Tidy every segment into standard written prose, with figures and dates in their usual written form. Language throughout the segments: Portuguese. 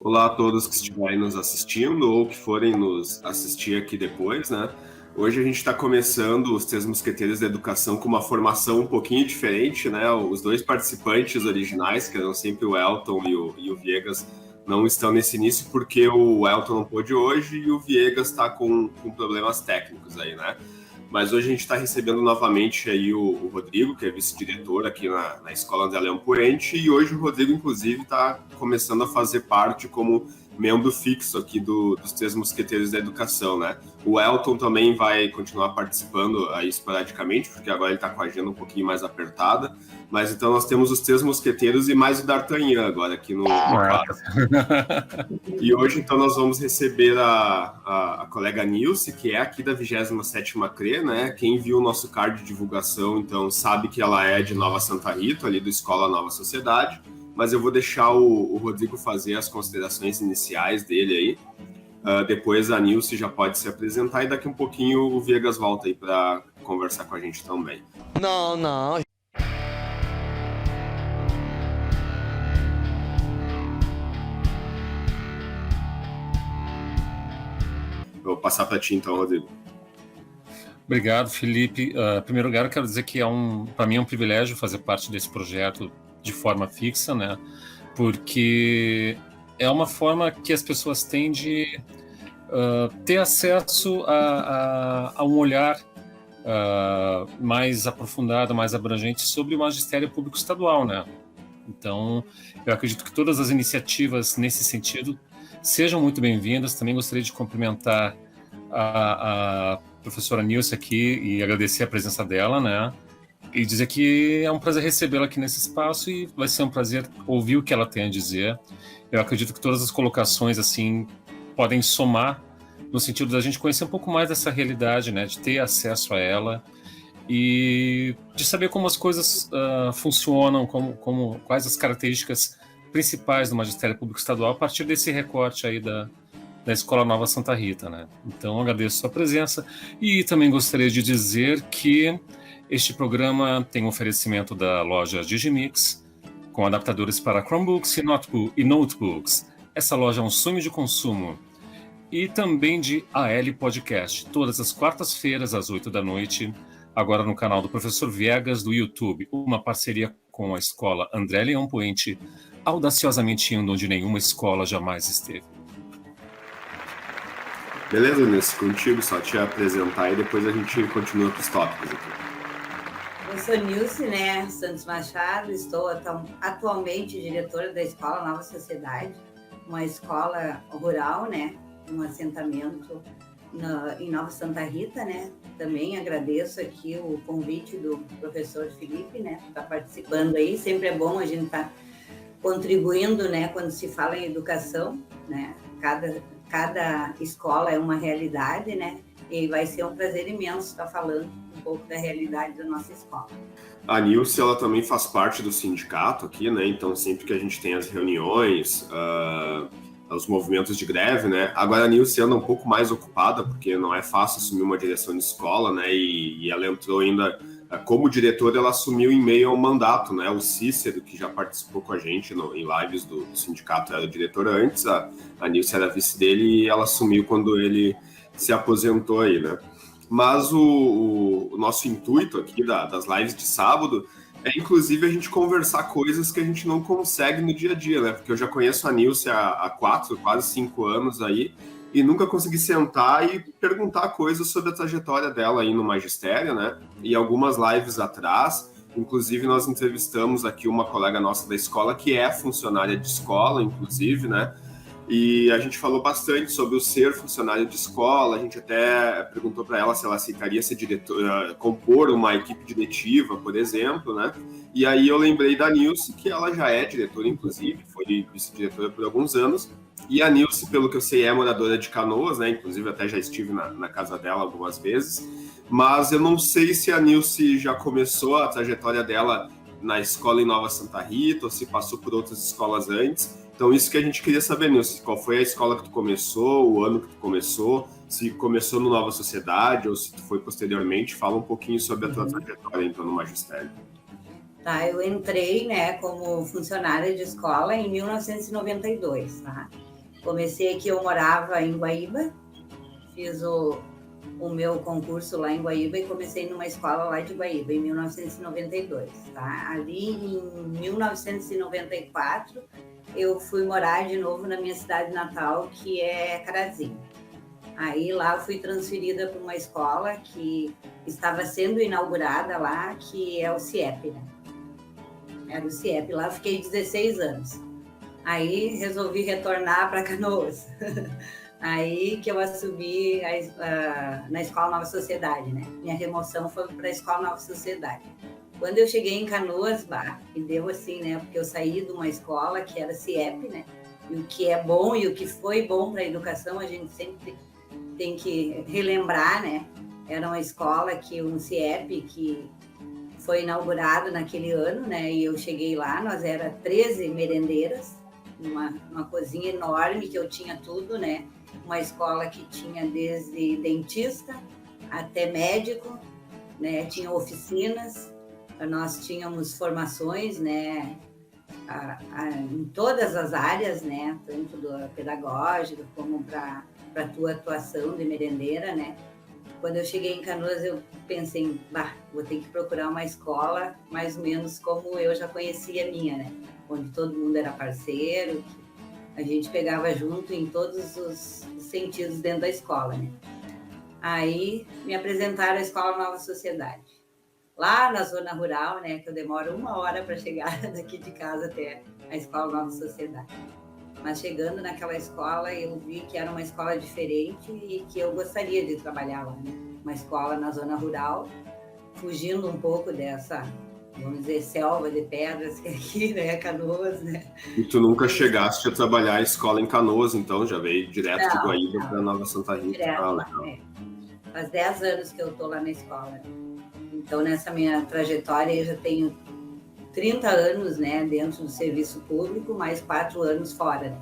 Olá a todos que estiverem nos assistindo ou que forem nos assistir aqui depois, né? Hoje a gente está começando os Três Mosqueteiros da Educação com uma formação um pouquinho diferente, né? Os dois participantes originais, que eram sempre o Elton e o Viegas, não estão nesse início porque o Elton não pôde hoje e o Viegas está com problemas técnicos aí, né? Mas hoje a gente está recebendo novamente aí o Rodrigo, que é vice-diretor aqui na Escola André Leão Poente, e hoje o Rodrigo, inclusive, está começando a fazer parte como membro fixo aqui dos Três Mosqueteiros da Educação, né? O Elton também vai continuar participando aí esporadicamente, porque agora ele está com a agenda um pouquinho mais apertada, mas então nós temos os Três Mosqueteiros e mais o D'Artagnan agora aqui no quadro. E hoje, então, nós vamos receber a colega Nilce, que é aqui da 27ª CRE, né? Quem viu o nosso card de divulgação, então, sabe que ela é de Nova Santa Rita, ali do Escola Nova Sociedade, mas eu vou deixar o Rodrigo fazer as considerações iniciais dele aí. Depois a Nilce já pode se apresentar e daqui um pouquinho o Viegas volta aí para conversar com a gente também. Não. Vou passar para ti então, Rodrigo. Obrigado, Felipe. Em primeiro lugar, eu quero dizer que para mim é um privilégio fazer parte desse projeto de forma fixa, né? Porque é uma forma que as pessoas têm de ter acesso a um olhar mais aprofundado, mais abrangente sobre o magistério público estadual, né? Então, eu acredito que todas as iniciativas nesse sentido sejam muito bem-vindas. Também gostaria de cumprimentar a professora Nilce aqui e agradecer a presença dela, né? E dizer que é um prazer recebê-la aqui nesse espaço e vai ser um prazer ouvir o que ela tem a dizer. Eu acredito que todas as colocações, assim, podem somar no sentido da gente conhecer um pouco mais dessa realidade, né? De ter acesso a ela e de saber como as coisas funcionam, quais as características principais do Magistério Público Estadual a partir desse recorte aí da Escola Nova Santa Rita, né? Então, agradeço a sua presença e também gostaria de dizer que este programa tem um oferecimento da loja Digimix, com adaptadores para Chromebooks e notebooks. Essa loja é um sonho de consumo. E também de AL Podcast, todas as quartas-feiras, às 8 da noite, agora no canal do Professor Viegas do YouTube, uma parceria com a Escola André Leão Poente, audaciosamente indo onde nenhuma escola jamais esteve. Beleza, Nilce, contigo, só te apresentar e depois a gente continua com os tópicos aqui. Eu sou Nilce, né, Santos Machado, estou atualmente diretora da Escola Nova Sociedade, uma escola rural, né, um assentamento em Nova Santa Rita, né. Também agradeço aqui o convite do professor Felipe, né, para estar participando aí. Sempre é bom a gente estar contribuindo, né, quando se fala em educação, né. Cada escola é uma realidade, né? E vai ser um prazer imenso estar falando um pouco da realidade da nossa escola. A Nilce, ela também faz parte do sindicato aqui, né? Então, sempre que a gente tem as reuniões, os movimentos de greve, né? Agora a Nilce anda um pouco mais ocupada, porque não é fácil assumir uma direção de escola, né? E ela entrou ainda como diretora, ela assumiu em meio ao mandato, né? O Cícero, que já participou com a gente em lives do sindicato, era o diretor antes, a Nilce era vice dele e ela assumiu quando ele se aposentou aí, né? Mas o nosso intuito aqui das lives de sábado é, inclusive, a gente conversar coisas que a gente não consegue no dia a dia, né? Porque eu já conheço a Nilce há 4, quase 5 anos aí, e nunca consegui sentar e perguntar coisas sobre a trajetória dela aí no magistério, né? E algumas lives atrás, inclusive, nós entrevistamos aqui uma colega nossa da escola, que é funcionária de escola, inclusive, né? E a gente falou bastante sobre o ser funcionário de escola, a gente até perguntou para ela se ela aceitaria ser diretora, compor uma equipe diretiva, por exemplo, né? E aí eu lembrei da Nilce, que ela já é diretora, inclusive, foi vice-diretora por alguns anos, e a Nilce, pelo que eu sei, é moradora de Canoas, né? Inclusive até já estive na casa dela algumas vezes, mas eu não sei se a Nilce já começou a trajetória dela na escola em Nova Santa Rita, ou se passou por outras escolas antes. Então, isso que a gente queria saber, Nilce, qual foi a escola que tu começou, o ano que tu começou, se começou no Nova Sociedade ou se tu foi posteriormente. Fala um pouquinho sobre a tua trajetória, então, no magistério. Tá, eu entrei, né, como funcionária de escola em 1992, tá? Comecei aqui, eu morava em Guaíba, fiz o meu concurso lá em Guaíba e comecei numa escola lá de Guaíba, em 1992, tá? Ali, em 1994, eu fui morar de novo na minha cidade natal, que é Carazinho. Aí lá eu fui transferida para uma escola que estava sendo inaugurada lá, que é o CIEP, né? Era o CIEP, lá eu fiquei 16 anos. Aí resolvi retornar para Canoas. Aí que eu assumi na Escola Nova Sociedade, né? Minha remoção foi para a Escola Nova Sociedade. Quando eu cheguei em Canoas, e deu assim, né? Porque eu saí de uma escola que era CIEP, né? E o que é bom e o que foi bom para a educação, a gente sempre tem que relembrar, né? Era uma escola um CIEP que foi inaugurado naquele ano, né? E eu cheguei lá, nós era 13 merendeiras, uma cozinha enorme que eu tinha tudo, né? Uma escola que tinha desde dentista até médico, né? Tinha oficinas, nós tínhamos formações, né? Em todas as áreas, né? Tanto da pedagógica como para a tua atuação de merendeira, né? Quando eu cheguei em Canoas, eu pensei, vou ter que procurar uma escola mais ou menos como eu já conhecia a minha, né? Onde todo mundo era parceiro, a gente pegava junto em todos os sentidos dentro da escola, né? Aí me apresentaram à Escola Nova Sociedade. Lá na zona rural, né? Que eu demoro 1 hora para chegar daqui de casa até a Escola Nova Sociedade. Mas chegando naquela escola, eu vi que era uma escola diferente e que eu gostaria de trabalhar lá, né? Uma escola na zona rural, fugindo um pouco dessa, vamos dizer, selva de pedras que aqui, né? Canoas, né? E tu nunca chegaste a trabalhar a escola em Canoas, então? Já veio direto de Guaíba para Nova Santa Rita? Direto, Faz 10 anos que eu tô lá na escola. Então, nessa minha trajetória, eu já tenho 30 anos, né, dentro do serviço público, mais 4 anos fora.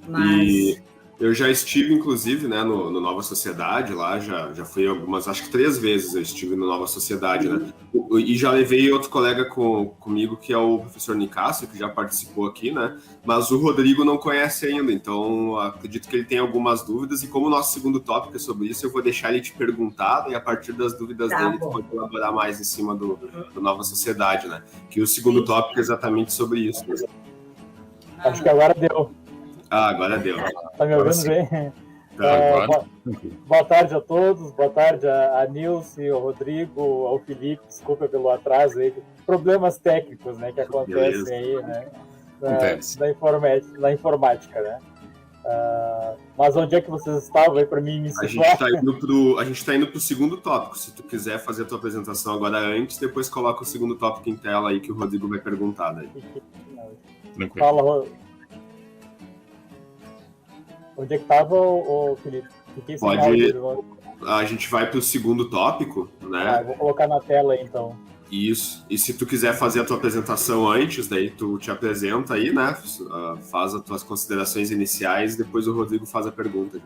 Mas... E eu já estive, inclusive, né, no Nova Sociedade, lá já fui algumas, acho que 3 vezes eu estive no Nova Sociedade, né? E já levei outro colega comigo, que é o professor Nicásio, que já participou aqui, né? Mas o Rodrigo não conhece ainda, então acredito que ele tem algumas dúvidas, e como o nosso segundo tópico é sobre isso, eu vou deixar ele te perguntar, e a partir das dúvidas dele, tu pode elaborar mais em cima do Nova Sociedade, né? Que o segundo tópico é exatamente sobre isso. Né? Acho que agora deu. Agora deu. Tá me ouvindo bem? Boa tarde a todos, boa tarde a Nilce, ao Rodrigo, ao Felipe, desculpa pelo atraso aí, problemas técnicos, né, que acontecem aí, né, na informática, né. Mas onde é que vocês estavam aí para mim me situar? A gente tá indo pro segundo tópico. Se tu quiser fazer a tua apresentação agora antes, depois coloca o segundo tópico em tela aí que o Rodrigo vai perguntar daí. Tranquilo. Fala, Rodrigo. Onde é que estava o Felipe? A gente vai para o segundo tópico, né? Vou colocar na tela aí, então. Isso. E se tu quiser fazer a tua apresentação antes, daí tu te apresenta aí, né? Faz as tuas considerações iniciais e depois o Rodrigo faz a pergunta.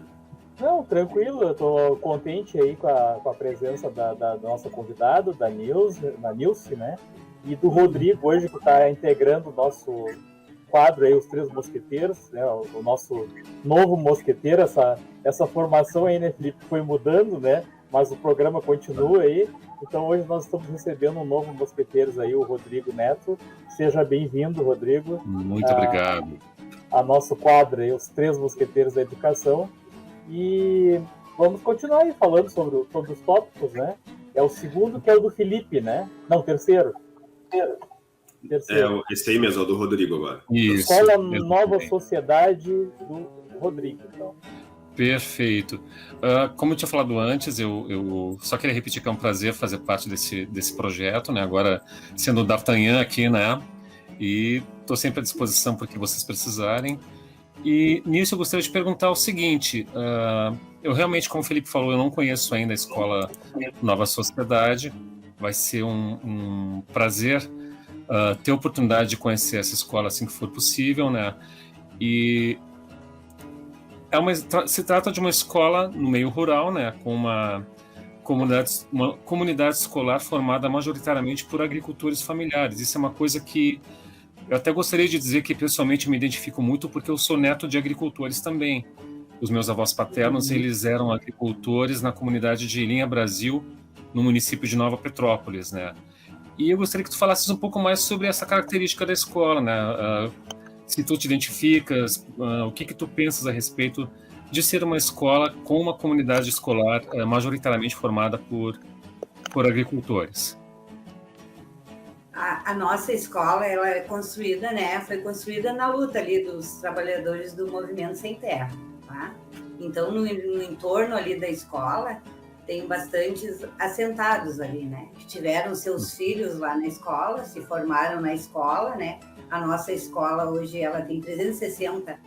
Não, tranquilo. Eu tô contente aí com a presença da nossa convidada, da Nilce, né? E do Rodrigo hoje, que está integrando o nosso quadro aí, os Três Mosqueteiros, né, o nosso novo mosqueteiro, essa formação aí, né, Felipe, foi mudando, né, mas o programa continua aí, então hoje nós estamos recebendo um novo mosqueteiros aí, o Rodrigo Neto. Seja bem-vindo, Rodrigo. Muito obrigado. A nosso quadro aí, os Três Mosqueteiros da Educação, e vamos continuar aí falando sobre os tópicos, né, é o segundo, que é o do Felipe, né, não, terceiro. Esse aí mesmo, é o do Rodrigo agora. Isso. Escola Nova Sociedade do Rodrigo, então. Perfeito. Como eu tinha falado antes, eu só queria repetir que é um prazer fazer parte desse projeto, né? Agora sendo o D'Artagnan aqui, né? E estou sempre à disposição para o que vocês precisarem. E nisso eu gostaria de perguntar o seguinte: eu realmente, como o Felipe falou, eu não conheço ainda a Escola Nova Sociedade. Vai ser um prazer ter a oportunidade de conhecer essa escola assim que for possível, né? E se trata de uma escola no meio rural, né? Com uma comunidade escolar formada majoritariamente por agricultores familiares. Isso é uma coisa que Eu até gostaria de dizer que pessoalmente me identifico muito porque eu sou neto de agricultores também. Os meus avós paternos, eles eram agricultores na comunidade de Linha Brasil, no município de Nova Petrópolis, né? E eu gostaria que tu falasses um pouco mais sobre essa característica da escola, né? Se tu te identificas, o que tu pensas a respeito de ser uma escola com uma comunidade escolar majoritariamente formada por agricultores. A nossa escola, ela é construída, né? Foi construída na luta ali dos trabalhadores do Movimento Sem Terra, tá? Então, no entorno ali da escola, tem bastantes assentados ali, né? Que tiveram seus filhos lá na escola, se formaram na escola, né? A nossa escola hoje, ela tem 360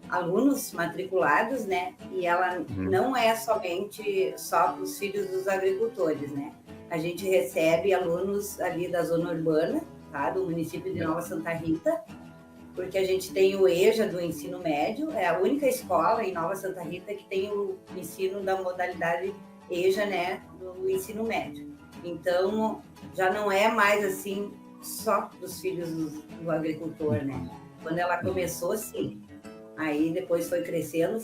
alunos matriculados, né? E ela não é somente só para os filhos dos agricultores, né? A gente recebe alunos ali da zona urbana, tá? Do município de Nova Santa Rita, porque a gente tem o EJA do ensino médio, é a única escola em Nova Santa Rita que tem o ensino da modalidade EJA, né? Do ensino médio. Então, já não é mais assim só dos filhos do agricultor, né? Quando ela começou, sim. Aí depois foi crescendo,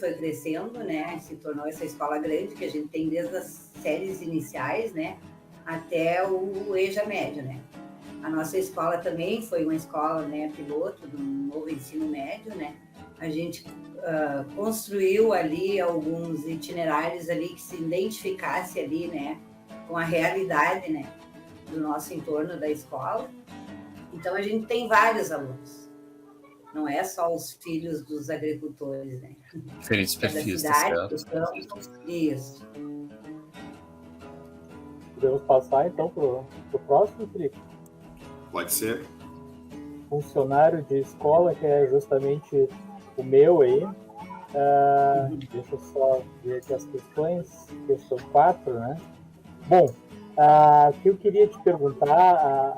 né? Se tornou essa escola grande que a gente tem desde as séries iniciais, né? Até o EJA médio, né? A nossa escola também foi uma escola, né, piloto do novo ensino médio, né? A gente construiu ali alguns itinerários ali que se identificasse ali, né, com a realidade, né, do nosso entorno da escola. Então a gente tem vários alunos. Não é só os filhos dos agricultores, né? Diferentes perfis, da cidade, dos campos. Isso. Podemos passar, então, para o próximo, Felipe? Pode ser. Funcionário de escola, que é justamente o meu aí. Deixa eu só ver aqui as questões. Questão 4, né? Bom, o que eu queria te perguntar,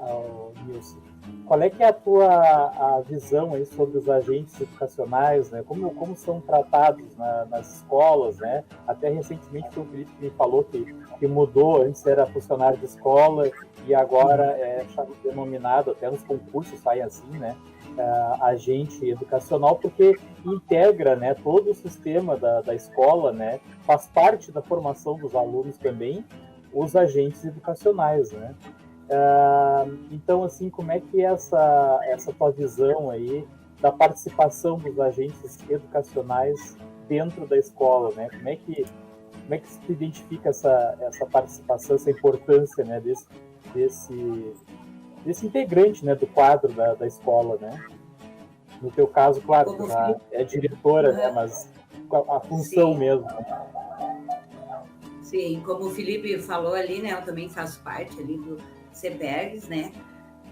Nilson, qual é que é a tua visão aí sobre os agentes educacionais, né? Como são tratados nas escolas, né? Até recentemente foi o Felipe que me falou que mudou, antes era funcionário de escola e agora é denominado, até nos concursos sai assim, né? Agente educacional, porque integra, né, todo o sistema da escola, né? Faz parte da formação dos alunos também, os agentes educacionais, né? Então, assim, como é que é essa tua visão aí da participação dos agentes educacionais dentro da escola, né? Como é que se identifica essa participação, essa importância, né, desse integrante, né, do quadro da escola, né? No teu caso, claro, tu já é diretora, né, mas a função Sim. mesmo. Sim, como o Felipe falou ali, né, eu também faço parte ali do CEPERGS, né,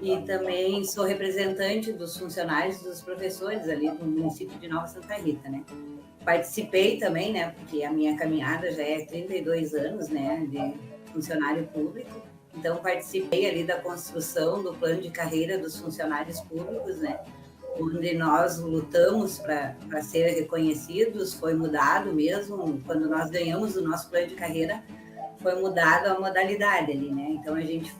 e também sou representante dos funcionários e dos professores ali do município de Nova Santa Rita, né. Participei também, né, porque a minha caminhada já é 32 anos, né, de funcionário público, então participei ali da construção do plano de carreira dos funcionários públicos, né, onde nós lutamos para ser reconhecidos, foi mudado mesmo, quando nós ganhamos o nosso plano de carreira, foi mudado a modalidade ali, né? Então a gente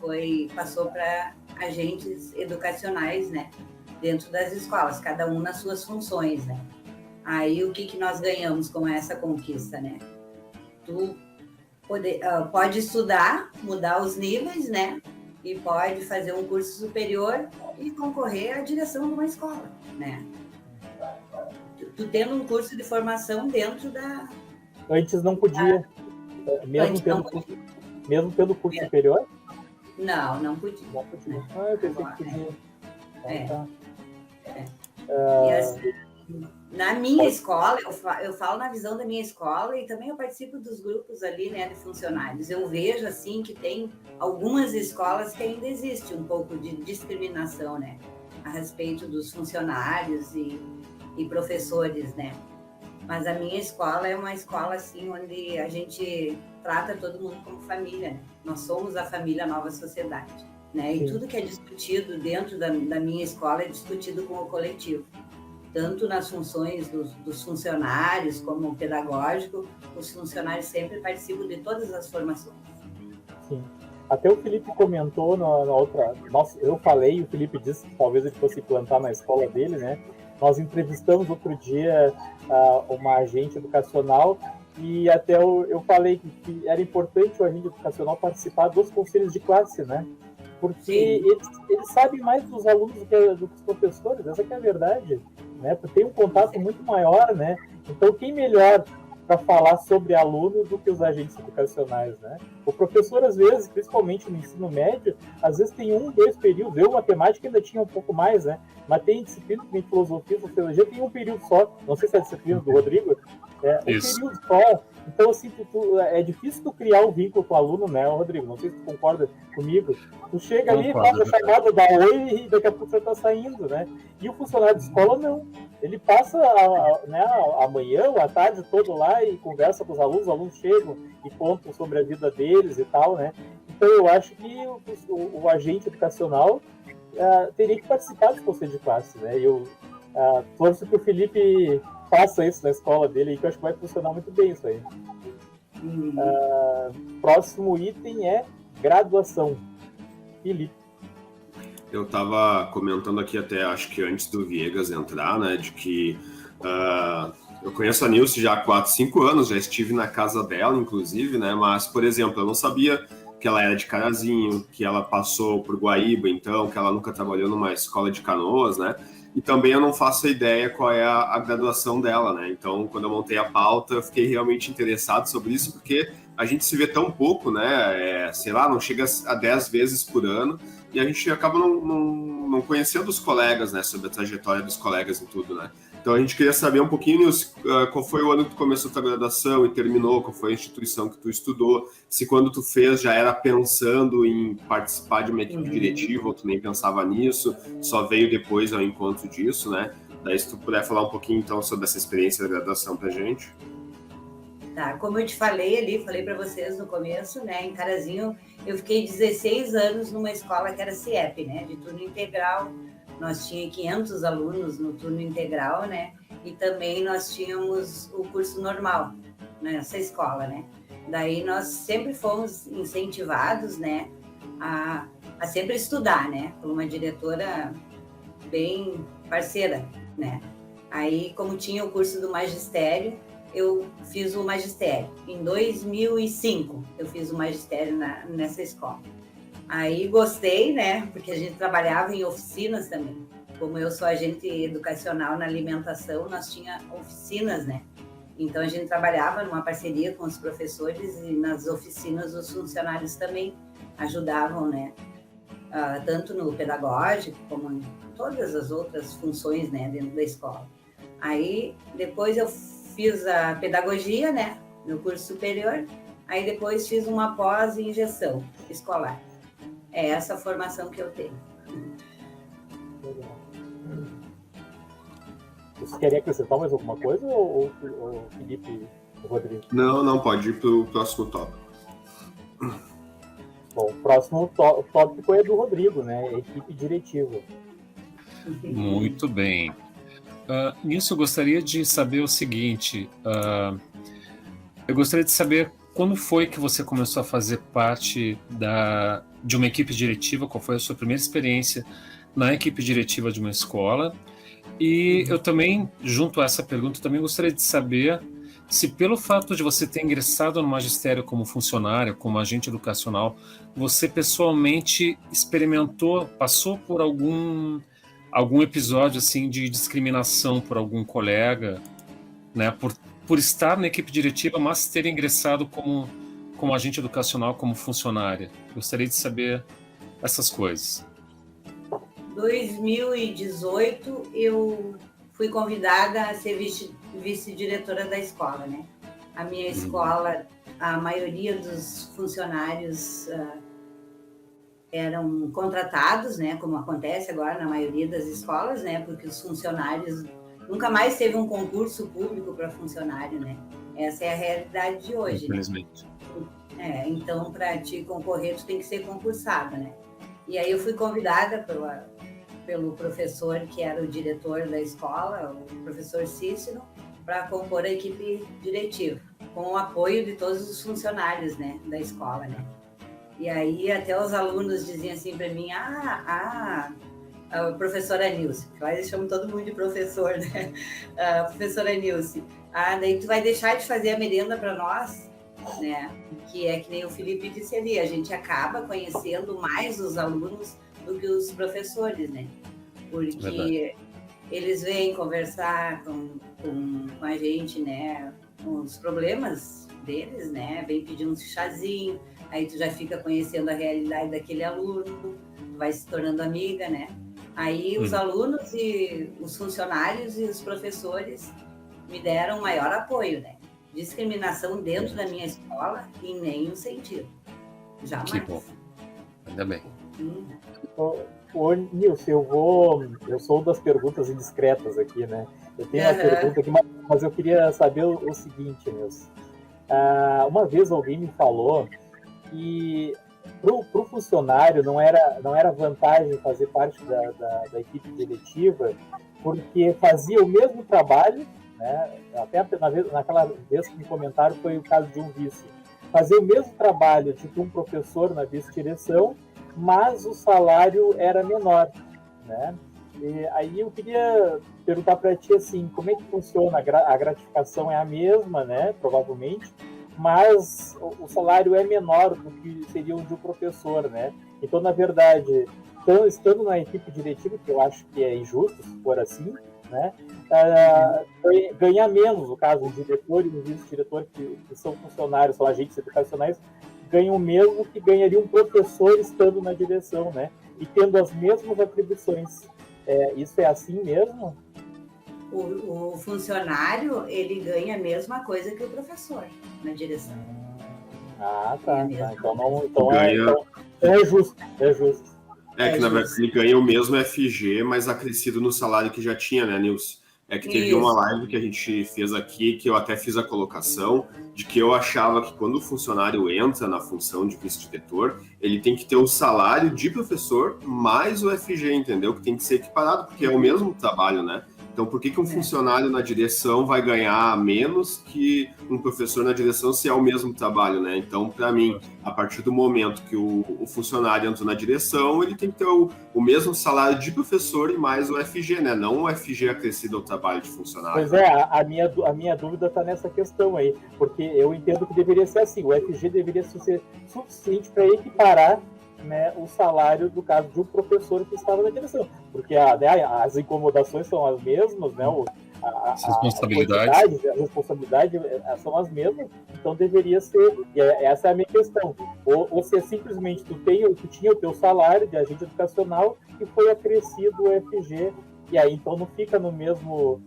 passou para agentes educacionais, né? Dentro das escolas, cada um nas suas funções, né? Aí o que nós ganhamos com essa conquista, né? Tu pode estudar, mudar os níveis, né? E pode fazer um curso superior e concorrer à direção de uma escola, né? Tu tendo um curso de formação dentro da... Antes não podia, mesmo tendo curso superior? Não podia. Não podia. Eu pensei que podia. Tá. E assim, na minha escola, eu falo na visão da minha escola e também eu participo dos grupos ali, né, de funcionários. Eu vejo, assim, que tem algumas escolas que ainda existe um pouco de discriminação, né, a respeito dos funcionários e professores, né. Mas a minha escola é uma escola, assim, onde a gente trata todo mundo como família, né? Nós somos a família Nova Sociedade, né? E tudo que é discutido dentro da minha escola é discutido com o coletivo. Tanto nas funções dos funcionários, como pedagógico, os funcionários sempre participam de todas as formações. Sim. Até o Felipe comentou na outra... Nossa, eu falei, o Felipe disse que talvez ele fosse implantar na escola dele, né? Nós entrevistamos outro dia uma agente educacional e até eu falei que era importante o agente educacional participar dos conselhos de classe, né? Porque eles sabem mais dos alunos do que os professores, essa que é a verdade, né? Porque tem um contato muito maior, né? Então, quem melhor para falar sobre aluno do que os agentes educacionais, né? O professor, às vezes, principalmente no ensino médio, às vezes tem 1, 2 períodos. Eu, matemática, ainda tinha um pouco mais, né? Mas tem disciplina, tem filosofia, sociologia, tem um período só. Não sei se é a disciplina do Rodrigo. Período só. Então, assim, é difícil tu criar um vínculo com o aluno, né, Rodrigo? Não sei se tu concorda comigo. Tu chega ali, faz a chamada, dá oi e daqui a pouco você tá saindo, né? E o funcionário de escola, não. Ele passa a manhã ou a tarde todo lá e conversa com os alunos chegam e contam sobre a vida deles e tal, né? Então, eu acho que o agente educacional teria que participar do conselho de classe, né? Eu torço que o Felipe faça isso na escola dele, que eu acho que vai funcionar muito bem isso aí. Próximo item é graduação. Felipe. Eu estava comentando aqui até, acho que antes do Viegas entrar, né, de que eu conheço a Nilce já há 4, 5 anos, já estive na casa dela, inclusive, né, mas, por exemplo, eu não sabia que ela era de Carazinho, que ela passou por Guaíba, então, que ela nunca trabalhou numa escola de Canoas, né, e também eu não faço ideia qual é a graduação dela, né, então, quando eu montei a pauta, eu fiquei realmente interessado sobre isso, porque a gente se vê tão pouco, né, sei lá, não chega a 10 vezes por ano, e a gente acaba não conhecendo os colegas, né, sobre a trajetória dos colegas e tudo, né. Então a gente queria saber um pouquinho qual foi o ano que tu começou a tua graduação e terminou, qual foi a instituição que tu estudou, se quando tu fez já era pensando em participar de uma equipe diretiva ou tu nem pensava nisso, só veio depois ao encontro disso, né. Daí se tu puder falar um pouquinho então sobre essa experiência da graduação pra gente. Tá, como eu te falei ali, falei para vocês no começo, né, em Carazinho, eu fiquei 16 anos numa escola que era CIEP, né, de turno integral. Nós tínhamos 500 alunos no turno integral, né, e também nós tínhamos o curso normal nessa escola, né. Daí nós sempre fomos incentivados, né, a sempre estudar, né, por uma diretora bem parceira, né. Aí, como tinha o curso do magistério, eu fiz o magistério. Em 2005, eu fiz o magistério nessa escola. Aí gostei, né? Porque a gente trabalhava em oficinas também. Como eu sou agente educacional na alimentação, nós tínhamos oficinas, né? Então a gente trabalhava numa parceria com os professores e nas oficinas os funcionários também ajudavam, né? Tanto no pedagógico como em todas as outras funções, né? Dentro da escola. Aí depois eu fiz a pedagogia, né, no curso superior, aí depois fiz uma pós em gestão escolar. É essa a formação que eu tenho. Você queria acrescentar mais alguma coisa, ou Felipe, Rodrigo? Não, pode ir pro próximo tópico. Bom, o próximo tópico é do Rodrigo, né, equipe diretiva. Muito bem. Nisso eu gostaria de saber o seguinte, eu gostaria de saber quando foi que você começou a fazer parte de uma equipe diretiva, qual foi a sua primeira experiência na equipe diretiva de uma escola, e eu também, junto a essa pergunta, também gostaria de saber se pelo fato de você ter ingressado no magistério como funcionário, como agente educacional, você pessoalmente experimentou, passou por algum episódio assim de discriminação por algum colega, né, por estar na equipe diretiva, mas ter ingressado como agente educacional, como funcionária. Gostaria de saber essas coisas. 2018 eu fui convidada a ser vice-diretora da escola, né? A minha escola, a maioria dos funcionários eram contratados, né, como acontece agora na maioria das escolas, né, porque os funcionários nunca mais teve um concurso público para funcionário, né? Essa é a realidade de hoje. Infelizmente. Né? Então, para te concorrer, tu tem que ser concursado, né? E aí eu fui convidada pelo professor que era o diretor da escola, o professor Cícero, para compor a equipe diretiva, com o apoio de todos os funcionários, né, da escola, né? E aí até os alunos diziam assim para mim, a professora Nilce, que lá eles chamam todo mundo de professor, né? A professora Nilce, daí tu vai deixar de fazer a merenda para nós, né? Que é que nem o Felipe disse ali, a gente acaba conhecendo mais os alunos do que os professores, né? Porque verdade. Eles vêm conversar com a gente, né? Com os problemas deles, né? Vem pedir um chazinho, aí tu já fica conhecendo a realidade daquele aluno, tu vai se tornando amiga, né? Aí os alunos e os funcionários e os professores me deram maior apoio, né? Discriminação dentro da minha escola em nenhum sentido. Jamais. Que bom. Ainda bem. Ô, Nilce, eu sou das perguntas indiscretas aqui, né? Eu tenho uma pergunta aqui, mas eu queria saber o seguinte, Nilce. Uma vez alguém me falou que para o funcionário não era vantagem fazer parte da equipe diretiva, porque fazia o mesmo trabalho, né? Até naquela vez que me comentaram foi o caso de um vice. Fazia o mesmo trabalho de um professor na vice-direção, mas o salário era menor, né? E aí eu queria perguntar para ti assim, como é que funciona? A gratificação é a mesma, né? Provavelmente, mas o salário é menor do que seria o de um professor, né? Então, na verdade, estando na equipe diretiva, que eu acho que é injusto, se for assim, né? Ganha menos, no caso, o diretor e o vice-diretor, que são funcionários, são agentes educacionais, ganham o mesmo que ganharia um professor estando na direção, né? E tendo as mesmas atribuições. Isso é assim mesmo? O funcionário, ele ganha a mesma coisa que o professor na direção. Tá. Então é justo. Que na verdade ele ganha o mesmo FG, mas acrescido no salário que já tinha, né, Nilce? Que teve uma live que a gente fez aqui, que eu até fiz a colocação, de que eu achava que quando o funcionário entra na função de vice-diretor, ele tem que ter o salário de professor mais o FG, entendeu? Que tem que ser equiparado, porque é o mesmo trabalho, né? Então, por que um funcionário na direção vai ganhar menos que um professor na direção se é o mesmo trabalho, né? Então, para mim, a partir do momento que o funcionário entra na direção, ele tem que ter o mesmo salário de professor e mais o FG, né? Não o FG acrescido ao trabalho de funcionário. Pois é, a minha dúvida está nessa questão aí, porque eu entendo que deveria ser assim, o FG deveria ser suficiente para equiparar, né, o salário, do caso, de um professor que estava na direção. Porque as incomodações são as mesmas, né? As responsabilidades são as mesmas, então deveria ser, e essa é a minha questão. Ou se é simplesmente tu tinha o teu salário de agente educacional e foi acrescido o FG, e aí então não fica no mesmo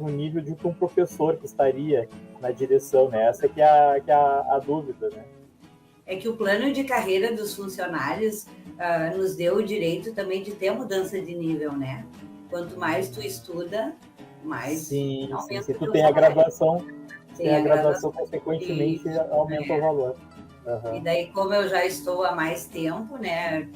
nível de um professor que estaria na direção, né? Essa que é a dúvida, né? É que o plano de carreira dos funcionários nos deu o direito também de ter a mudança de nível, né? Quanto mais tu estuda, mais aumenta. Se tu tem a graduação, consequentemente aumenta o valor. E daí, como eu já estou há mais tempo, né?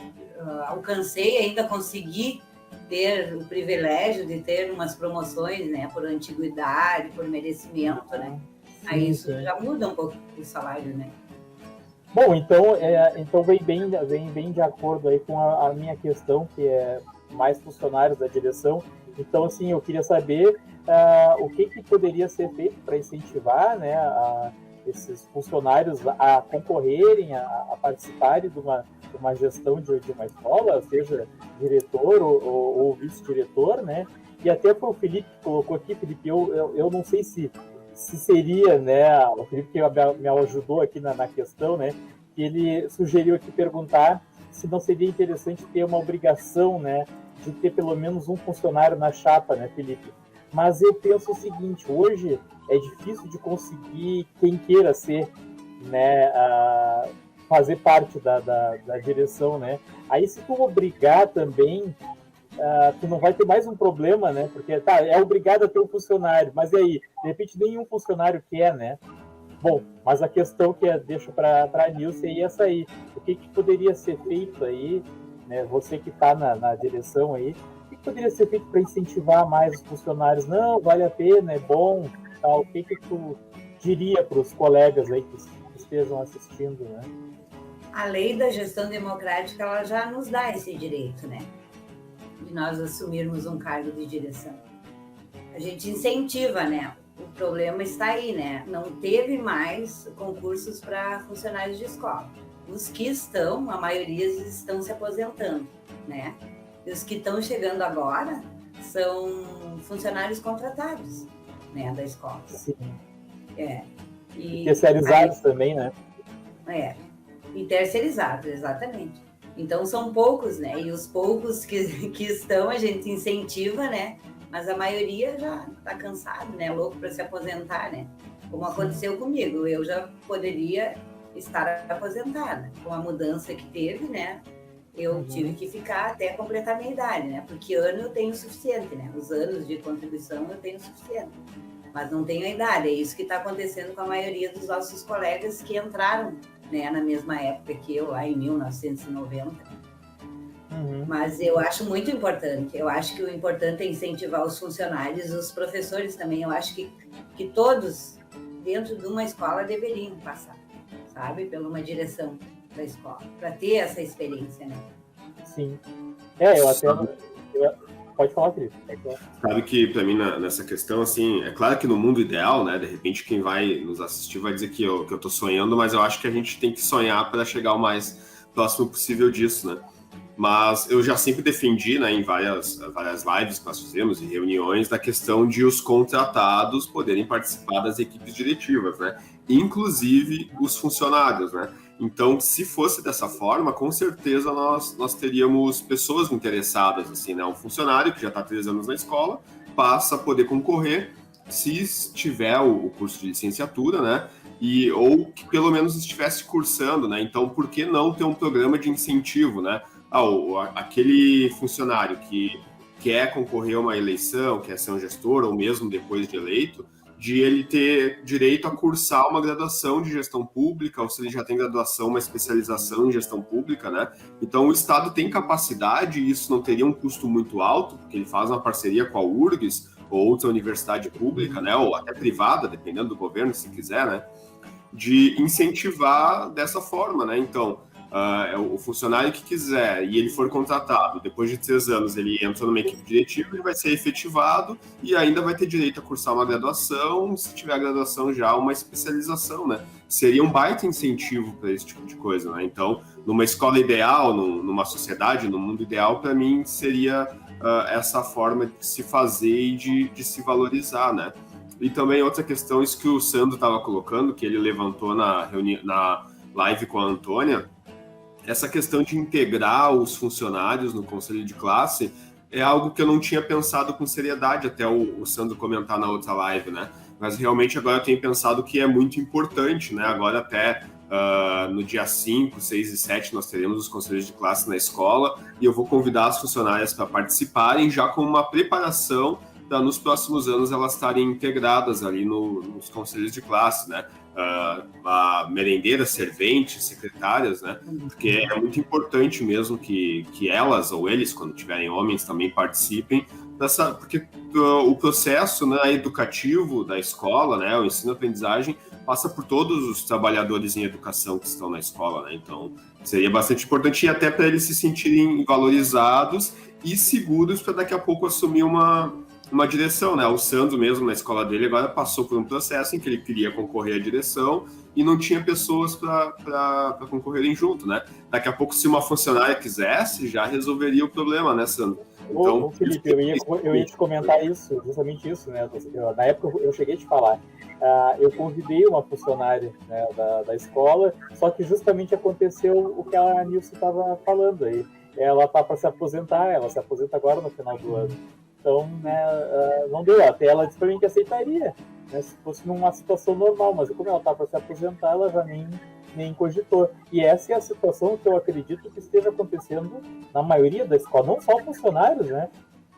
Alcancei, ainda consegui ter o privilégio de ter umas promoções, né? Por antiguidade, por merecimento, né? Aí isso já muda um pouco o salário, né? Bom, então vem bem de acordo aí com a minha questão, que é mais funcionários da direção. Então, assim, eu queria saber o que poderia ser feito para incentivar, né, esses funcionários a concorrerem, a participarem de uma gestão de uma escola, seja diretor ou vice-diretor, né? E até para o Felipe que colocou aqui, Felipe, eu não sei se seria, né, o Felipe que me ajudou aqui na questão, né, que ele sugeriu aqui perguntar se não seria interessante ter uma obrigação, né, de ter pelo menos um funcionário na chapa, né, Felipe? Mas eu penso o seguinte, hoje é difícil de conseguir quem queira ser, né, fazer parte da direção, né? Aí se tu obrigar também, tu não vai ter mais um problema, né? Porque é obrigado a ter um funcionário, mas e aí? De repente nenhum funcionário quer, né? Bom, mas a questão que deixo para a Nilce é essa aí. O que poderia ser feito aí, né? Você que está na direção aí, o que poderia ser feito para incentivar mais os funcionários? Não, vale a pena, é bom, tal. O que tu diria para os colegas aí que estejam assistindo, né? A lei da gestão democrática, ela já nos dá esse direito, né? De nós assumirmos um cargo de direção. A gente incentiva, né? O problema está aí, né? Não teve mais concursos para funcionários de escola. Os que estão, a maioria estão se aposentando, né? E os que estão chegando agora são funcionários contratados, né, da escola. Sim. E terceirizados também, né? E terceirizados, exatamente. Então são poucos, né? E os poucos que estão, a gente incentiva, né? Mas a maioria já está cansado, né? Louco para se aposentar, né? Como aconteceu comigo, eu já poderia estar aposentada. Com a mudança que teve, né? Eu tive que ficar até completar minha idade, né? Porque ano eu tenho o suficiente, né? Os anos de contribuição eu tenho o suficiente. Mas não tenho a idade. É isso que está acontecendo com a maioria dos nossos colegas que entraram, né, na mesma época que eu, lá em 1990. Mas eu acho muito importante. Eu acho que o importante é incentivar os funcionários, os professores também. Eu acho que todos, dentro de uma escola, deveriam passar, sabe? Pela uma direção da escola, para ter essa experiência, né? Sim. Eu até... Pode falar, Felipe. Sabe que, para mim, nessa questão, assim, é claro que no mundo ideal, né, de repente quem vai nos assistir vai dizer que eu tô sonhando, mas eu acho que a gente tem que sonhar para chegar o mais próximo possível disso, né? Mas eu já sempre defendi, né, em várias lives que nós fizemos e reuniões, da questão de os contratados poderem participar das equipes diretivas, né? Inclusive os funcionários, né? Então, se fosse dessa forma, com certeza nós teríamos pessoas interessadas, assim, né? Um funcionário que já está 3 anos na escola passa a poder concorrer se tiver o curso de licenciatura, né? Ou que pelo menos estivesse cursando, né? Então, por que não ter um programa de incentivo, né? Aquele funcionário que quer concorrer a uma eleição, quer ser um gestor, ou mesmo depois de eleito, de ele ter direito a cursar uma graduação de gestão pública, ou se ele já tem graduação, uma especialização em gestão pública, né? Então, o Estado tem capacidade, e isso não teria um custo muito alto, porque ele faz uma parceria com a URGS, ou outra universidade pública, né? Ou até privada, dependendo do governo, se quiser, né? De incentivar dessa forma, né? Então, o funcionário que quiser e ele for contratado, depois de 3 anos ele entra numa equipe diretiva, ele vai ser efetivado e ainda vai ter direito a cursar uma graduação, se tiver a graduação já, uma especialização, né? Seria um baita incentivo para esse tipo de coisa, né? Então, numa escola ideal, numa sociedade, no mundo ideal, para mim seria essa forma de se fazer e de se valorizar, né? E também outra questão, isso que o Sandro estava colocando, que ele levantou na live com a Antônia, essa questão de integrar os funcionários no conselho de classe é algo que eu não tinha pensado com seriedade, até o Sandro comentar na outra live, né? Mas realmente agora eu tenho pensado que é muito importante, né? Agora até no dia 5, 6 e 7 nós teremos os conselhos de classe na escola e eu vou convidar as funcionárias para participarem já com uma preparação para nos próximos anos elas estarem integradas ali nos conselhos de classe, né? A merendeira, serventes, secretárias, né? Porque é muito importante mesmo que elas ou eles, quando tiverem homens, também participem porque o processo, né, educativo da escola, né, o ensino-aprendizagem, passa por todos os trabalhadores em educação que estão na escola, né? Então, seria bastante importante e até para eles se sentirem valorizados e seguros para daqui a pouco assumir uma direção, né? O Sandro mesmo, na escola dele, agora passou por um processo em que ele queria concorrer à direção e não tinha pessoas para concorrerem junto, né? Daqui a pouco, se uma funcionária quisesse, já resolveria o problema, né, Sandro? Então, Felipe, eu ia te comentar isso, justamente isso, né? Na época eu cheguei a te falar. Eu convidei uma funcionária, né, da escola, só que justamente aconteceu o que a Nilce estava falando aí. Ela está para se aposentar, ela se aposenta agora no final do ano. Então, né, não deu. Até ela disse para mim que aceitaria, né, se fosse numa situação normal, mas como ela está para se aposentar, ela já nem cogitou. E essa é a situação que eu acredito que esteja acontecendo na maioria da escola, não só funcionários, né?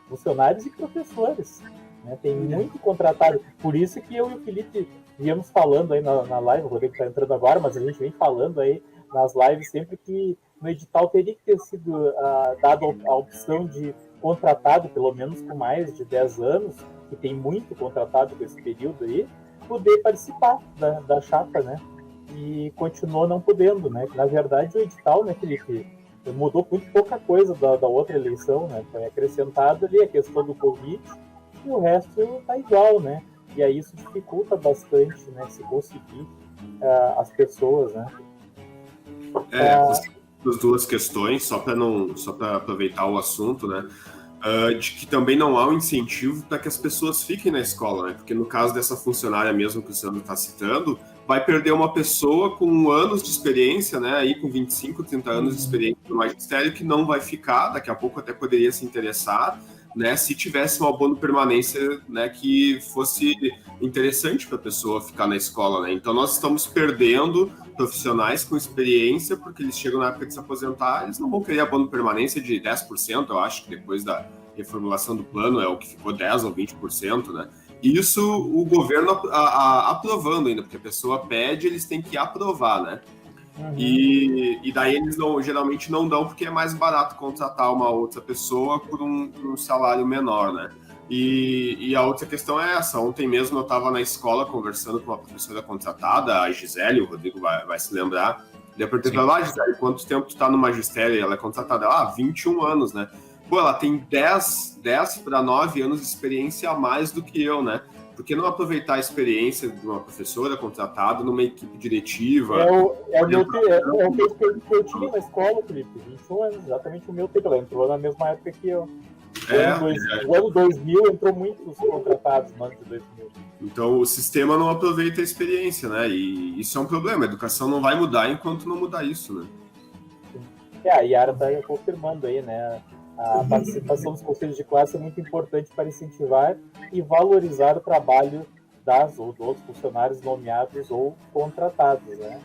Funcionários e professores. Né? Tem muito contratado. Por isso que eu e o Felipe viemos falando aí na live, o Rodrigo está entrando agora, mas a gente vem falando aí nas lives sempre que no edital teria que ter sido dado a opção de contratado, pelo menos com mais de 10 anos, que tem muito contratado com esse período aí, poder participar da chapa, né? e continuou não podendo, né? Na verdade, o edital, né, Felipe, mudou muito pouca coisa da outra eleição, né? Foi acrescentado ali a questão do Covid e o resto está igual, né? E aí isso dificulta bastante, né? Se conseguir as pessoas, né? As duas questões, só para aproveitar o assunto, né? De que também não há um incentivo para que as pessoas fiquem na escola, né? Porque no caso dessa funcionária mesmo que o Sandro está citando, vai perder uma pessoa com anos de experiência, né? Aí com 25, 30 anos de experiência no magistério, que não vai ficar, daqui a pouco até poderia se interessar, né? Se tivesse um abono permanência, né? Que fosse interessante para a pessoa ficar na escola, né? Então nós estamos perdendo profissionais com experiência, porque eles chegam na época de se aposentar, eles não vão querer abono permanência de 10%, eu acho que depois da reformulação do plano é o que ficou 10% ou 20%, né? Isso o governo aprovando ainda, porque a pessoa pede, eles têm que aprovar, né? Uhum. E daí eles geralmente não dão, porque é mais barato contratar uma outra pessoa por um salário menor, né? E a outra questão é essa. Ontem mesmo eu estava na escola conversando com uma professora contratada, a Gisele, o Rodrigo vai se lembrar. Daí eu perguntei para ela, Gisele, quanto tempo tu tá no magistério? E ela é contratada. 21 anos, né? Pô, ela tem 10 para 9 anos de experiência a mais do que eu, né? Por que não aproveitar a experiência de uma professora contratada numa equipe diretiva? É o que eu tinha na escola, Felipe, 21 anos, exatamente o meu tempo. Ela entrou na mesma época que eu. O ano 2000 entrou muitos contratados no ano de 2000. Então o sistema não aproveita a experiência, né? E isso é um problema. A educação não vai mudar enquanto não mudar isso, né? A Yara está confirmando aí, né? A participação dos conselhos de classe é muito importante para incentivar e valorizar o trabalho das ou dos funcionários nomeados ou contratados, né?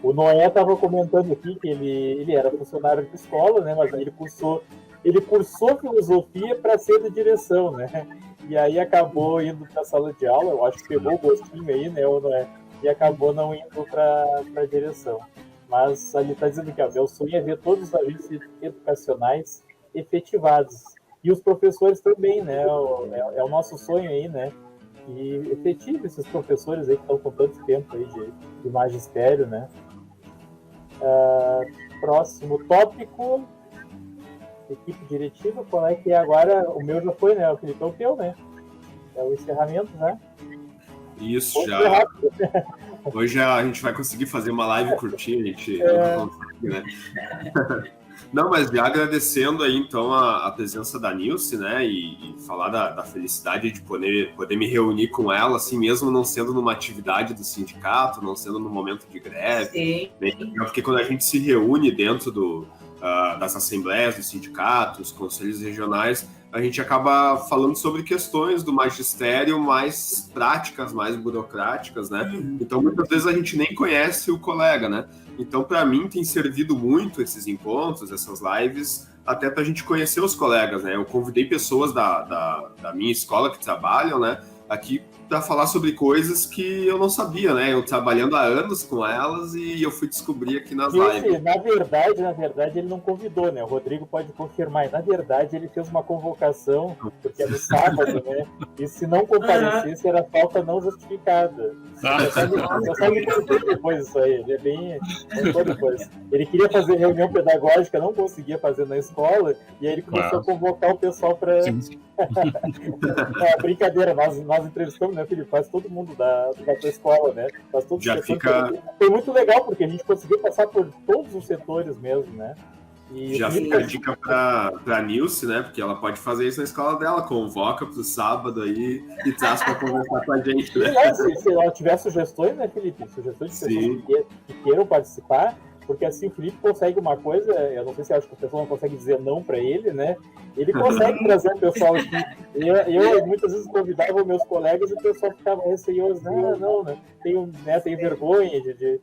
O Noé estava comentando aqui que ele era funcionário de escola, né? Mas ele cursou filosofia para ser de direção, né? E aí acabou indo para a sala de aula, eu acho que pegou o gostinho aí, né? E acabou não indo para a direção. Mas ele está dizendo que meu sonho é ver todos os agentes educacionais efetivados. E os professores também, né? É o nosso sonho aí, né? E efetivo esses professores aí que estão com tanto tempo aí de magistério, né? Próximo tópico. Equipe diretiva, qual é que é agora? O meu já foi, né? O Felipe é o teu, né? É o encerramento, né? Isso, já. Hoje a gente vai conseguir fazer uma live curtinha, a gente não consegue, né? Não, mas já agradecendo aí, então, a presença da Nilce, né? E falar da felicidade de poder me reunir com ela, assim, mesmo não sendo numa atividade do sindicato, não sendo no momento de greve. Sim. Porque quando a gente se reúne dentro das assembleias, dos sindicatos, conselhos regionais, a gente acaba falando sobre questões do magistério mais práticas, mais burocráticas, né? Então, muitas vezes a gente nem conhece o colega, né? Então, para mim, tem servido muito esses encontros, essas lives, até para a gente conhecer os colegas, né? Eu convidei pessoas da minha escola que trabalham, né? Aqui para falar sobre coisas que eu não sabia, né? Eu trabalhando há anos com elas e eu fui descobrir aqui nas lives. Na verdade, ele não convidou, né? O Rodrigo pode confirmar. Na verdade, ele fez uma convocação, porque é no sábado, né? E se não comparecesse, era falta não justificada. Eu só me contei depois isso aí. Ele é bem... depois. Ele queria fazer reunião pedagógica, não conseguia fazer na escola, e aí ele começou a convocar o pessoal para... Brincadeira, nós entrevistamos, né, Felipe? Faz todo mundo da tua escola, né? Faz todos já fica... Foi muito legal, porque a gente conseguiu passar por todos os setores mesmo, né? E já fica a dica para a Nilce, né? Porque ela pode fazer isso na escola dela, convoca para o sábado aí e traz para conversar com a gente, né? Se ela tiver sugestões, né, Felipe? Sugestões de pessoas que queiram participar, porque assim o Felipe consegue uma coisa, eu não sei se acho que o pessoal não consegue dizer não para ele, né? Ele consegue trazer o pessoal aqui. Eu muitas vezes convidava meus colegas e o pessoal ficava receioso, não, tenho vergonha de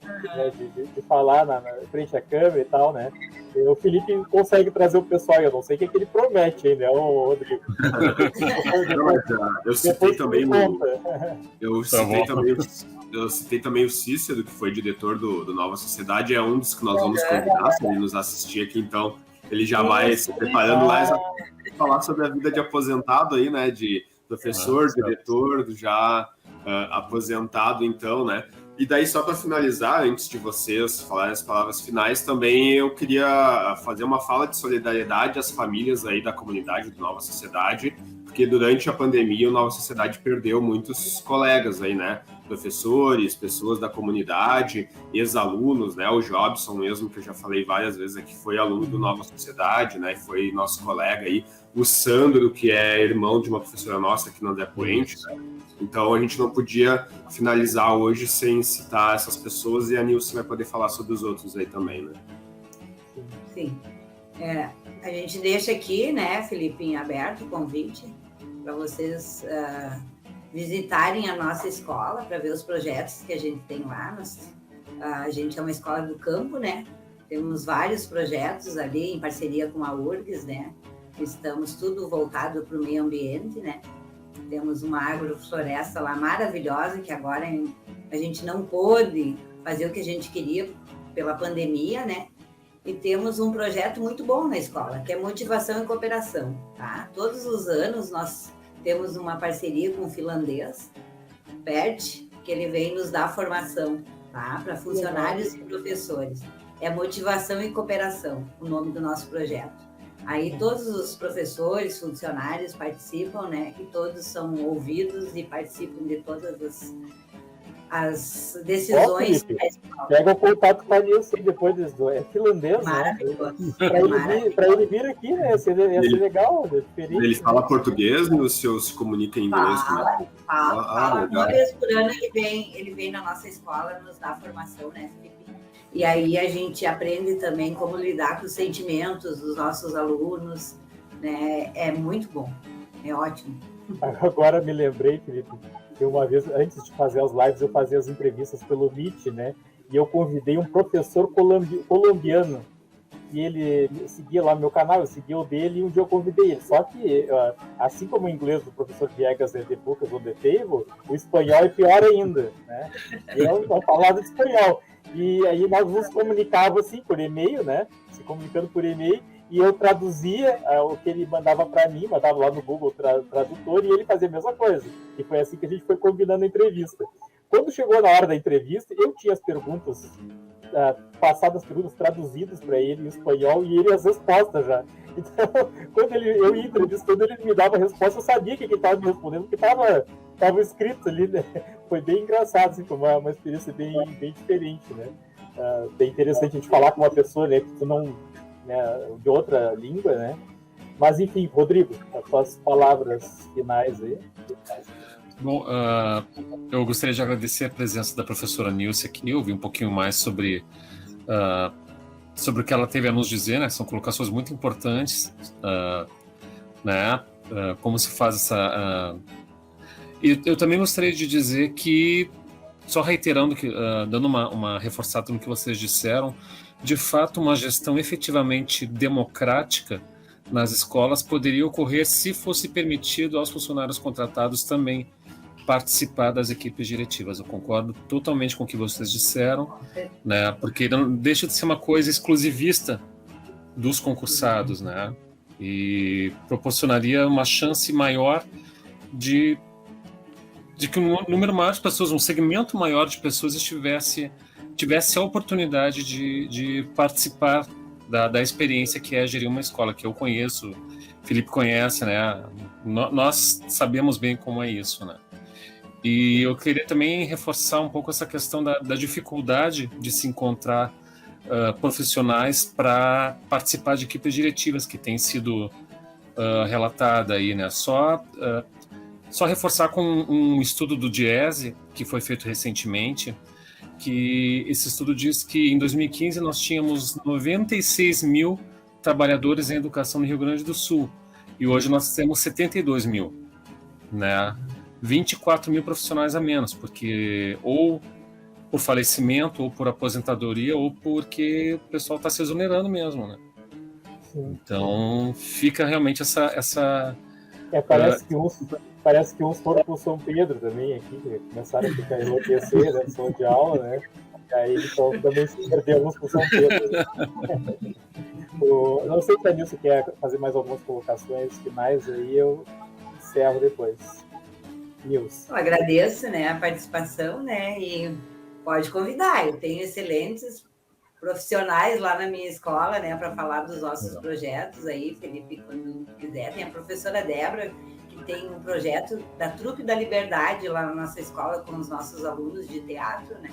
falar na frente à câmera e tal, né? E o Felipe consegue trazer o pessoal, eu não sei o que ele promete aí, né, o Rodrigo? Eu citei também eu citei também o Cícero, que foi diretor do Nova Sociedade, é um dos que nós vamos convidar, se ele nos assistir aqui, então ele já vai se preparando lá para falar sobre a vida de aposentado aí, né, de professor, diretor, já aposentado, então, né. E daí, só para finalizar, antes de vocês falarem as palavras finais, também eu queria fazer uma fala de solidariedade às famílias aí da comunidade do Nova Sociedade, porque durante a pandemia o Nova Sociedade perdeu muitos colegas aí, né? Professores, pessoas da comunidade, ex-alunos, né? O Jobson mesmo, que eu já falei várias vezes aqui, foi aluno do Nova Sociedade, né? Foi nosso colega aí. O Sandro, que é irmão de uma professora nossa aqui no André Poente, né? Então a gente não podia finalizar hoje sem citar essas pessoas, e a Nilce vai poder falar sobre os outros aí também, né? Sim. A gente deixa aqui, né, Felipe, em aberto o convite para vocês visitarem a nossa escola para ver os projetos que a gente tem lá. A gente é uma escola do campo, né? Temos vários projetos ali em parceria com a URGS, né? Estamos tudo voltado para o meio ambiente, né? Temos uma agrofloresta lá maravilhosa, que agora a gente não pôde fazer o que a gente queria pela pandemia, né? E temos um projeto muito bom na escola, que é motivação e cooperação, tá? Todos os anos nós temos uma parceria com o finlandês, PERT, que ele vem nos dar formação, tá? Para funcionários e professores. É motivação e cooperação, o nome do nosso projeto. Aí todos os professores, funcionários participam, né? E todos são ouvidos e participam de todas as decisões. Pega o contato com a Nilce depois disso. É finlandês, maravilhoso. Né? Para ele vir aqui, né? Ia ser legal, diferente. Ele fala português, no seu se comunica em inglês? Fala. Uma vez por ano ele vem na nossa escola nos dar formação, né, Felipe? E aí a gente aprende também como lidar com os sentimentos dos nossos alunos, né? É muito bom, é ótimo. Agora me lembrei, Felipe, que uma vez, antes de fazer as lives, eu fazia as entrevistas pelo Meet, né? E eu convidei um professor colombiano, e ele seguia lá no meu canal, eu seguia o dele, e um dia eu convidei ele. Só que, assim como o inglês do professor Viegas é The Book on the Table, o espanhol é pior ainda, né? Eu não falava de espanhol. E aí nós nos comunicávamos assim, por e-mail, né? Se comunicando por e-mail, e eu traduzia o que ele mandava para mim, mandava lá no Google Tradutor, e ele fazia a mesma coisa. E foi assim que a gente foi combinando a entrevista. Quando chegou na hora da entrevista, eu tinha as perguntas, passadas perguntas traduzidas para ele em espanhol, e ele as respostas já. Então, quando eu ia entrevistando, ele me dava a resposta, eu sabia que ele estava me respondendo, porque estava escrito ali, né? Foi bem engraçado, assim, foi uma experiência bem diferente, né? Bem interessante a gente falar com uma pessoa, né, que tu não, né, de outra língua, né? Mas, enfim, Rodrigo, as tuas palavras finais aí. Bom, eu gostaria de agradecer a presença da professora Nilce aqui, ouvir um pouquinho mais sobre o que ela teve a nos dizer, né? São colocações muito importantes, né? Como se faz essa... E eu também gostaria de dizer que, só reiterando, dando uma reforçada no que vocês disseram, de fato, uma gestão efetivamente democrática nas escolas poderia ocorrer se fosse permitido aos funcionários contratados também participar das equipes diretivas. Eu concordo totalmente com o que vocês disseram, né? Porque não deixa de ser uma coisa exclusivista dos concursados, né? E proporcionaria uma chance maior de que um número maior de pessoas, um segmento maior de pessoas tivesse a oportunidade de participar da experiência que é gerir uma escola, que eu conheço, Felipe conhece, né? Nós sabemos bem como é isso, né? E eu queria também reforçar um pouco essa questão da dificuldade de se encontrar profissionais para participar de equipes diretivas, que tem sido relatada aí, né? Só reforçar com um estudo do DIESE, que foi feito recentemente, que esse estudo diz que em 2015 nós tínhamos 96 mil trabalhadores em educação no Rio Grande do Sul, e hoje nós temos 72 mil, né? 24 mil profissionais a menos, porque ou por falecimento, ou por aposentadoria, ou porque o pessoal está se exonerando mesmo, né? Sim. Então fica realmente essa parece que uns foram para o São Pedro também aqui, que começaram a ficar enlouquecer, né, som de aula, né? E aí então também se perdeu uns para o São Pedro. Né? Não sei se a Nilce quer fazer mais algumas colocações finais, aí eu encerro depois. Nilce. Eu agradeço, né, a participação, né, e pode convidar. Eu tenho excelentes profissionais lá na minha escola, né, para falar dos nossos projetos aí, Felipe, quando quiser. Tem a professora Débora, que tem um projeto da Trupe da Liberdade lá na nossa escola com os nossos alunos de teatro, né?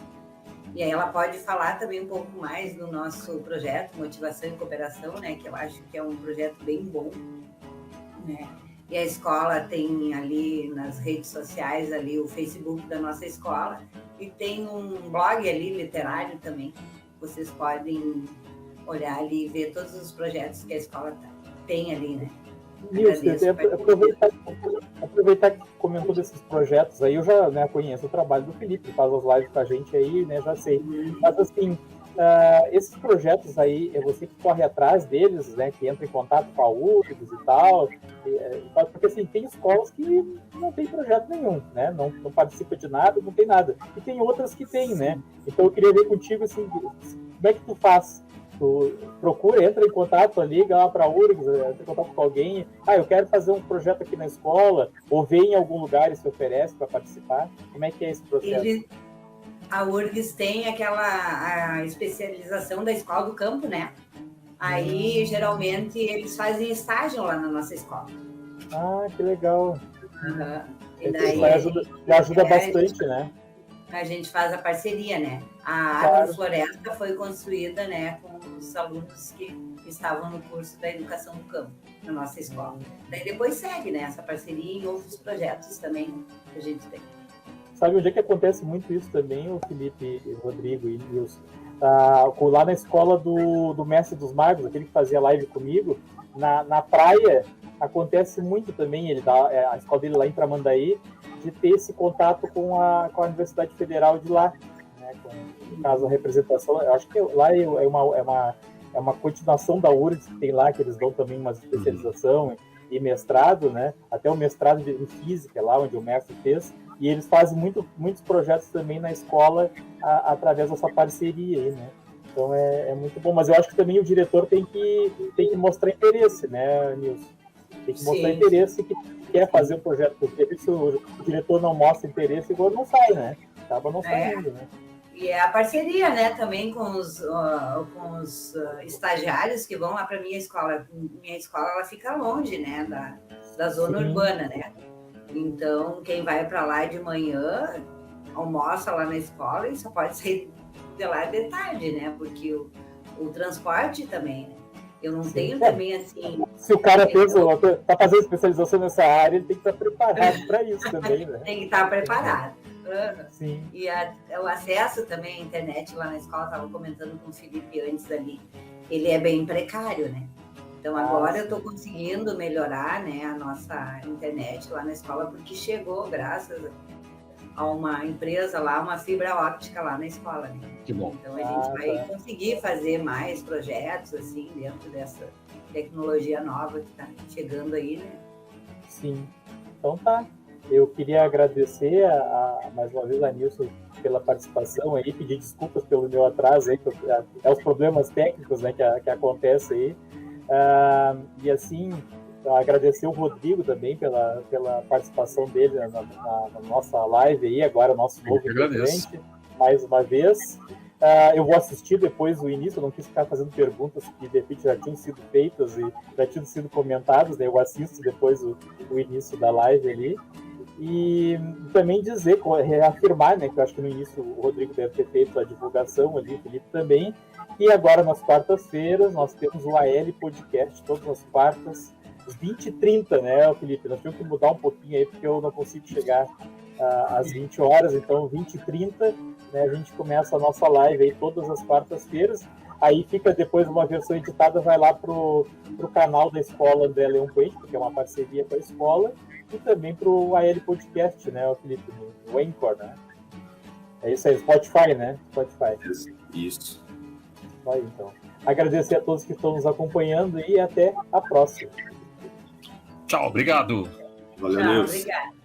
E aí ela pode falar também um pouco mais do nosso projeto Motivação e Cooperação, né, que eu acho que é um projeto bem bom, né? E a escola tem ali nas redes sociais ali o Facebook da nossa escola e tem um blog ali literário também. Vocês podem olhar ali e ver todos os projetos que a escola tem ali, né? Nilce, aproveitar que comentou desses projetos aí, eu já, né, conheço o trabalho do Felipe, faz as lives com a gente aí, né, já sei. Mas assim, esses projetos aí, é você que corre atrás deles, né, que entra em contato com a URGS e tal, porque assim, tem escolas que não tem projeto nenhum, né, não participa de nada, não tem nada. E tem outras que tem, né? Então eu queria ver contigo, assim, como é que tu faz? Tu procura, entra em contato, liga lá para a URGS, entra em contato com alguém. Eu quero fazer um projeto aqui na escola, ou vem em algum lugar e se oferece para participar. Como é que é esse processo? A URGS tem a especialização da escola do campo, né? Aí, geralmente, eles fazem estágio lá na nossa escola. Que legal. E daí, ajuda bastante, né? A gente faz a parceria, né? A agrofloresta foi construída, né, com os alunos que estavam no curso da educação do campo na nossa escola. Daí depois segue, né, essa parceria em outros projetos também que a gente tem. Sabe onde é que acontece muito isso também, o Felipe, Rodrigo e Nilson? Lá na escola do Mestre dos Magos, aquele que fazia live comigo, na praia acontece muito também, a escola dele lá em Tramandaí, de ter esse contato com a Universidade Federal de lá, né? No caso, a representação, eu acho que lá é uma continuação da URGS que tem lá, que eles dão também uma especialização e mestrado, né? Até o mestrado em Física, lá onde o mestre fez, e eles fazem muitos projetos também na escola através dessa parceria aí, né? Então é muito bom, mas eu acho que também o diretor tem que mostrar interesse, né, Nilson? Tem que mostrar interesse que quer fazer um projeto, porque se o diretor não mostra interesse, igual não sai, né? Acaba não saindo, né? E é a parceria, né, também com os estagiários que vão lá para minha escola. Minha escola, ela fica longe, né, da zona urbana, né? Então, quem vai para lá de manhã, almoça lá na escola e só pode sair de lá de tarde, né? Porque o transporte também, né? Eu não tenho também, assim... Se o cara está fazendo especialização nessa área, ele tem que estar preparado para isso também, né? Tem que estar preparado. Sim. E o acesso também à internet lá na escola, estava comentando com o Felipe antes ali, ele é bem precário, né? Então agora eu estou conseguindo melhorar, né, a nossa internet lá na escola, porque chegou, graças a uma empresa lá, uma fibra óptica lá na escola, né? Que bom. Então a gente vai conseguir fazer mais projetos, assim, dentro dessa tecnologia nova que está chegando aí, né? Sim. Então tá. Eu queria agradecer mais uma vez a Nilson pela participação aí, pedir desculpas pelo meu atraso aí, os problemas técnicos, né, que acontecem aí. E assim, agradecer o Rodrigo também pela participação dele na nossa live aí, agora o nosso novo integrante, mais uma vez. Eu vou assistir depois o início, eu não quis ficar fazendo perguntas que de repente já tinham sido feitas e já tinham sido comentadas, né? Eu assisto depois o início da live ali. E também reafirmar, né, que eu acho que no início o Rodrigo deve ter feito a divulgação ali, o Felipe também, e agora nas quartas-feiras nós temos o AL Podcast, todas as quartas, às 20h30, né, Felipe? Nós temos que mudar um pouquinho aí, porque eu não consigo chegar às 20 horas, então 20h30, né, a gente começa a nossa live aí todas as quartas-feiras, aí fica depois uma versão editada, vai lá pro canal da escola André Leão Coelho, porque é uma parceria com a escola, e também para o AL Podcast, né, o Felipe, no Anchor, né? É isso aí, Spotify, né? Spotify. Isso. Vai, então. Agradecer a todos que estão nos acompanhando e até a próxima. Tchau, obrigado. Valeu, Nilson. Obrigado.